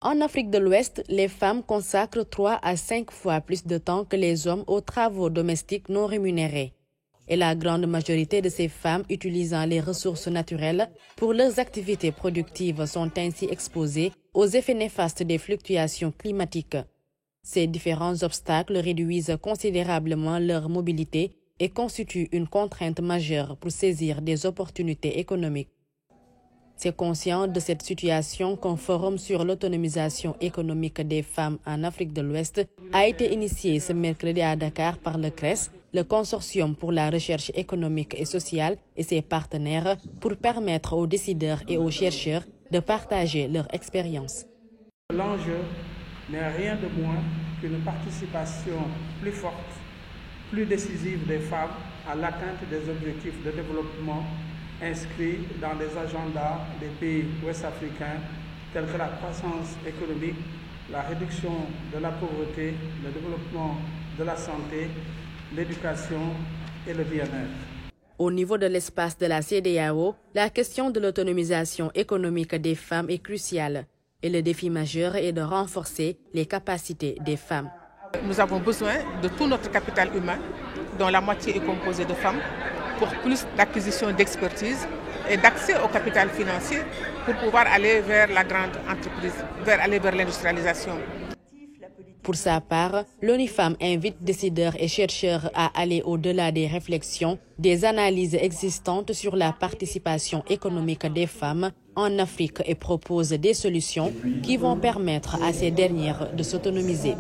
En Afrique de l'Ouest, les femmes consacrent 3 à 5 fois plus de temps que les hommes aux travaux domestiques non rémunérés. Et la grande majorité de ces femmes utilisant les ressources naturelles pour leurs activités productives sont ainsi exposées aux effets néfastes des fluctuations climatiques. Ces différents obstacles réduisent considérablement leur mobilité et constituent une contrainte majeure pour saisir des opportunités économiques. C'est conscient de cette situation qu'un forum sur l'autonomisation économique des femmes en Afrique de l'Ouest a été initié ce mercredi à Dakar par le CRES, le Consortium pour la recherche économique et sociale et ses partenaires pour permettre aux décideurs et aux chercheurs de partager leur expérience. L'enjeu n'est rien de moins qu'une participation plus forte, plus décisive des femmes à l'atteinte des objectifs de développement inscrits dans les agendas des pays ouest-africains tels que la croissance économique, la réduction de la pauvreté, le développement de la santé, l'éducation et le bien-être. Au niveau de l'espace de la CEDEAO, la question de l'autonomisation économique des femmes est cruciale et le défi majeur est de renforcer les capacités des femmes. Nous avons besoin de tout notre capital humain, dont la moitié est composée de femmes, pour plus d'acquisition d'expertise et d'accès au capital financier pour pouvoir aller vers la grande entreprise, aller vers l'industrialisation. Pour sa part, l'ONU Femmes invite décideurs et chercheurs à aller au-delà des réflexions, des analyses existantes sur la participation économique des femmes en Afrique et propose des solutions qui vont permettre à ces dernières de s'autonomiser.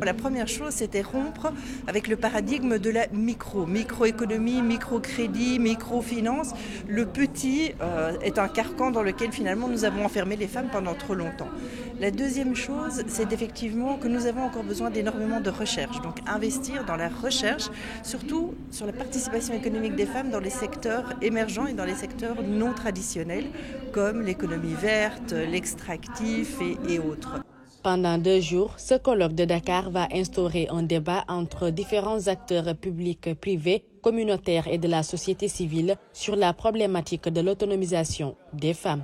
La première chose, c'était rompre avec le paradigme de la microéconomie, microcrédit, microfinance. Le petit est un carcan dans lequel finalement nous avons enfermé les femmes pendant trop longtemps. La deuxième chose, c'est effectivement que nous avons encore besoin d'énormément de recherche. Donc investir dans la recherche, surtout sur la participation économique des femmes dans les secteurs émergents et dans les secteurs non traditionnels, comme l'économie verte, l'extractif et autres. Pendant 2 jours, ce colloque de Dakar va instaurer un débat entre différents acteurs publics, privés, communautaires et de la société civile sur la problématique de l'autonomisation des femmes.